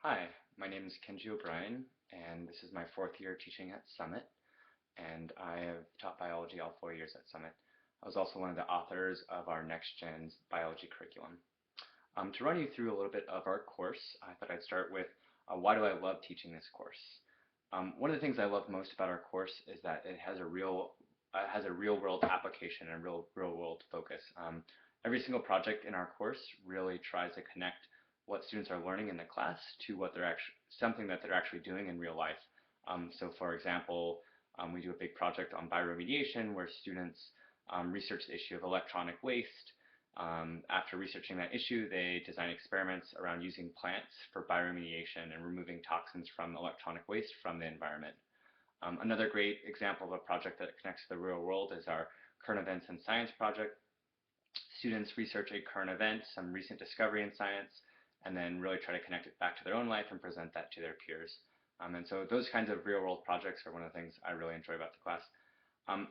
Hi, my name is Kenji O'Brien, and this is my fourth year teaching at Summit, and I have taught biology all 4 years at Summit. I was also one of the authors of our Next Gen's biology curriculum. To run you through a little bit of our course, I thought I'd start with why do I love teaching this course? One of the things I love most about our course is that it has a real world application and real world focus. Every single project in our course really tries to connect what students are learning in the class to what they're actually something that they're actually doing in real life. So for example, we do a big project on bioremediation where students research the issue of electronic waste. After researching that issue, they design experiments around using plants for bioremediation and removing toxins from electronic waste from the environment. Another great example of a project that connects to the real world is our Current Events in Science project. Students research a current event, some recent discovery in science, and then really try to connect it back to their own life and present that to their peers. And so those kinds of real world projects are one of the things I really enjoy about the class.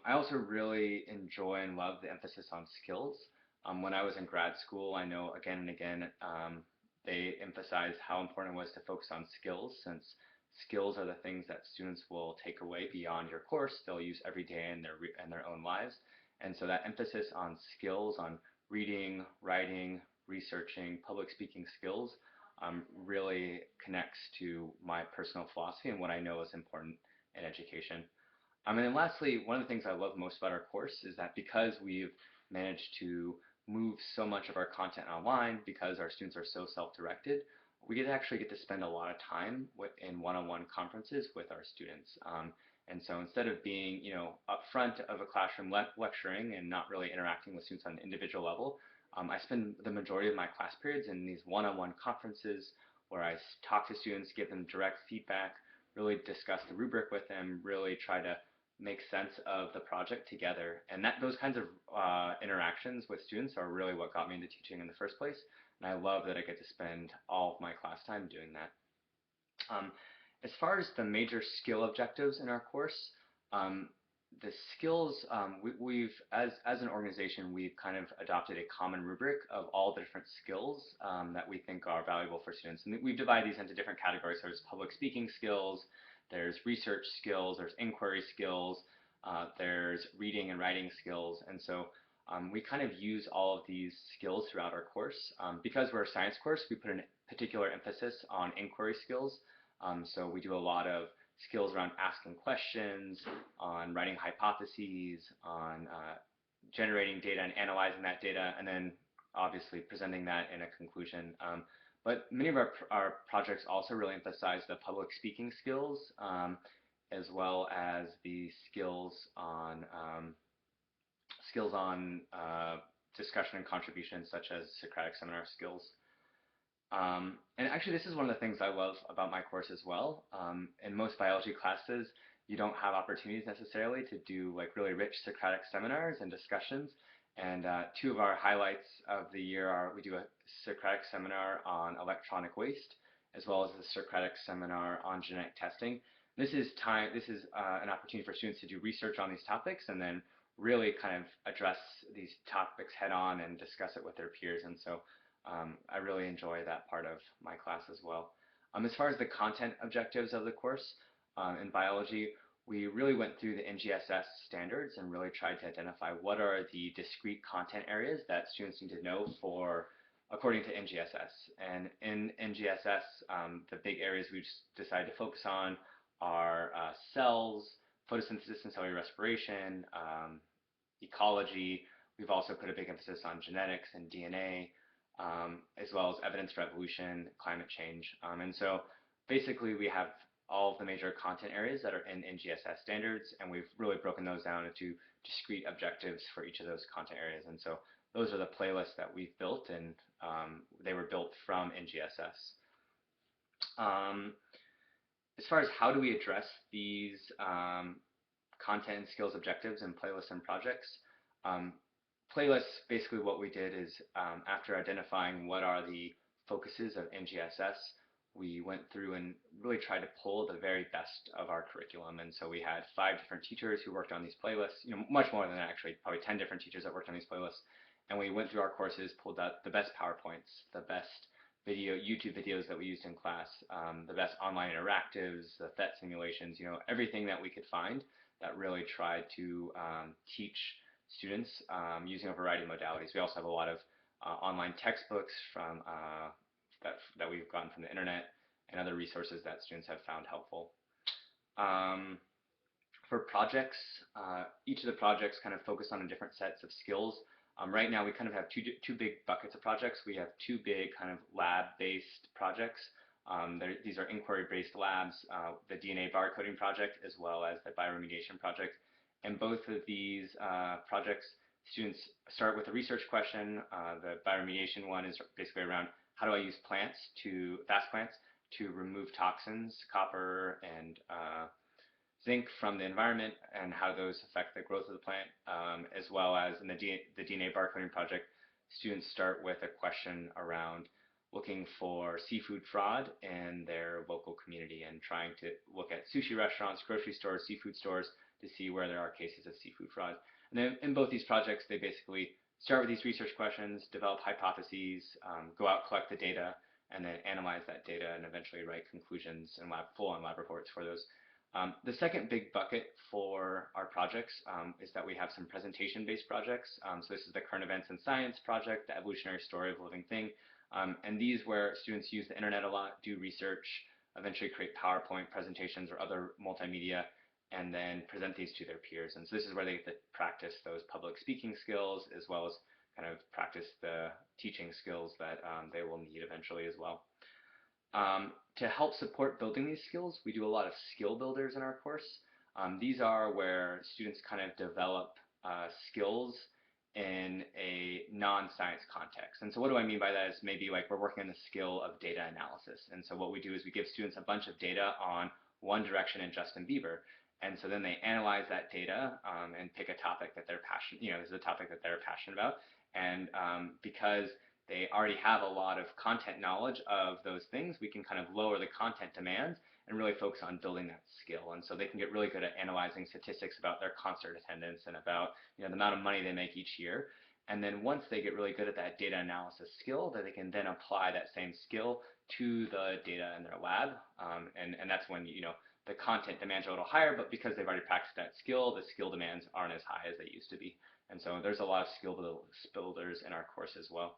I also really enjoy and love the emphasis on skills. When I was in grad school, I know again and again they emphasized how important it was to focus on skills, since skills are the things that students will take away beyond your course. They'll use every day in their own lives. And so that emphasis on skills, on reading, writing, researching, public speaking skills really connects to my personal philosophy and what I know is important in education. And then lastly, one of the things I love most about our course is that because we've managed to move so much of our content online, because our students are so self-directed, we actually get to spend a lot of time in one-on-one conferences with our students. And so instead of being, up front of a classroom lecturing and not really interacting with students on an individual level, I spend the majority of my class periods in these one-on-one conferences where I talk to students, give them direct feedback, really discuss the rubric with them, really try to make sense of the project together. And those kinds of interactions with students are really what got me into teaching in the first place. And I love that I get to spend all of my class time doing that. As far as the major skill objectives in our course, um, the skills as an organization, we've kind of adopted a common rubric of all the different skills that we think are valuable for students. And we've divided these into different categories. There's public speaking skills, there's research skills, there's inquiry skills, there's reading and writing skills. And so we kind of use all of these skills throughout our course. Because we're a science course, we put a particular emphasis on inquiry skills. So we do a lot of skills around asking questions, on writing hypotheses, on generating data and analyzing that data, and then obviously presenting that in a conclusion. But many of our projects also really emphasize the public speaking skills, as well as the skills on discussion and contribution, such as Socratic seminar skills. And actually, this is one of the things I love about my course as well. In most biology classes, you don't have opportunities necessarily to do like really rich Socratic seminars and discussions. And two of our highlights of the year are we do a Socratic seminar on electronic waste, as well as a Socratic seminar on genetic testing. This is an opportunity for students to do research on these topics and then really kind of address these topics head on and discuss it with their peers. And so I really enjoy that part of my class as well. As far as the content objectives of the course in biology, we really went through the NGSS standards and really tried to identify what are the discrete content areas that students need to know according to NGSS. And in NGSS, the big areas we decided to focus on are cells, photosynthesis and cellular respiration, ecology. We've also put a big emphasis on genetics and DNA, as well as evidence for evolution, climate change. And so basically we have all of the major content areas that are in NGSS standards, and we've really broken those down into discrete objectives for each of those content areas. And so those are the playlists that we've built, and they were built from NGSS. As far as how do we address these content and skills objectives in playlists and projects, playlists, basically what we did is after identifying what are the focuses of NGSS, we went through and really tried to pull the very best of our curriculum. And so we had 5 different teachers who worked on these playlists, much more than that actually, probably 10 different teachers that worked on these playlists. And we went through our courses, pulled out the best PowerPoints, the best YouTube videos that we used in class, the best online interactives, the PhET simulations, everything that we could find that really tried to teach students using a variety of modalities. We also have a lot of online textbooks that we've gotten from the internet and other resources that students have found helpful. For projects, each of the projects kind of focus on a different sets of skills. Right now we kind of have two big buckets of projects. We have two big kind of lab-based projects. These are inquiry-based labs, the DNA barcoding project as well as the bioremediation project. And both of these projects, students start with a research question. The bioremediation one is basically around how do I use fast plants to remove toxins, copper and zinc from the environment and how those affect the growth of the plant, as well as in the DNA barcoding project, students start with a question around looking for seafood fraud in their local community and trying to look at sushi restaurants, grocery stores, seafood stores to see where there are cases of seafood fraud. And then in both these projects, they basically start with these research questions, develop hypotheses, go out, collect the data, and then analyze that data and eventually write conclusions and full-on lab reports for those. The second big bucket for our projects is that we have some presentation-based projects. So this is the Current Events in Science project, the Evolutionary Story of a Living Thing. And these where students use the internet a lot, do research, eventually create PowerPoint presentations or other multimedia, and then present these to their peers. And so this is where they get to practice those public speaking skills as well as kind of practice the teaching skills that they will need eventually as well. To help support building these skills, we do a lot of skill builders in our course. These are where students kind of develop skills in a non-science context. And so what do I mean by that is maybe like we're working on the skill of data analysis. And so what we do is we give students a bunch of data on One Direction and Justin Bieber. And so then they analyze that data and pick a topic that they're passionate, this is a topic that they're passionate about. And because they already have a lot of content knowledge of those things, we can kind of lower the content demands and really focus on building that skill. And so they can get really good at analyzing statistics about their concert attendance and about the amount of money they make each year. And then once they get really good at that data analysis skill, that they can then apply that same skill to the data in their lab. And that's when the content demands are a little higher, but because they've already practiced that skill, the skill demands aren't as high as they used to be. And so there's a lot of skill builders in our course as well.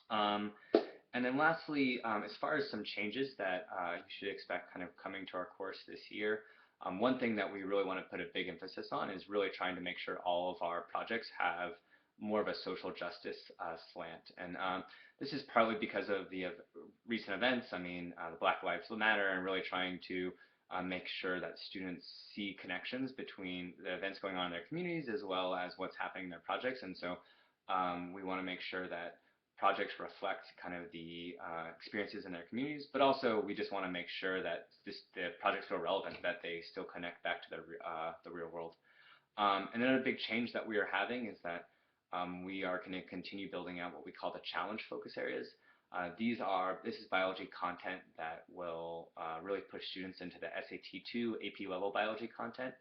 And then lastly, as far as some changes that you should expect kind of coming to our course this year, one thing that we really want to put a big emphasis on is really trying to make sure all of our projects have more of a social justice slant. And this is partly because of the recent events, the Black Lives Matter, and really trying to make sure that students see connections between the events going on in their communities as well as what's happening in their projects. And so we want to make sure that projects reflect kind of the experiences in their communities, but also we just want to make sure that the projects feel relevant, that they still connect back to the real world. And another big change that we are having is that we are going to continue building out what we call the challenge focus areas. This is biology content that will really push students into the SAT2 AP level biology content.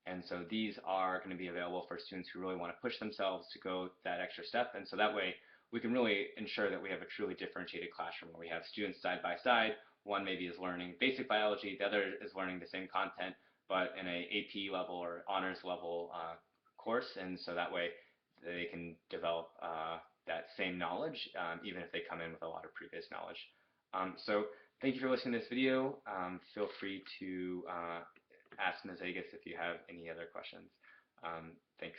And so these are going to be available for students who really want to push themselves to go that extra step. And so that way we can really ensure that we have a truly differentiated classroom where we have students side by side. One maybe is learning basic biology, the other is learning the same content, but in an AP level or honors level course. And so that way they can develop that same knowledge, even if they come in with a lot of previous knowledge. So thank you for listening to this video. Feel free to ask Ms. Agus if you have any other questions. Thanks.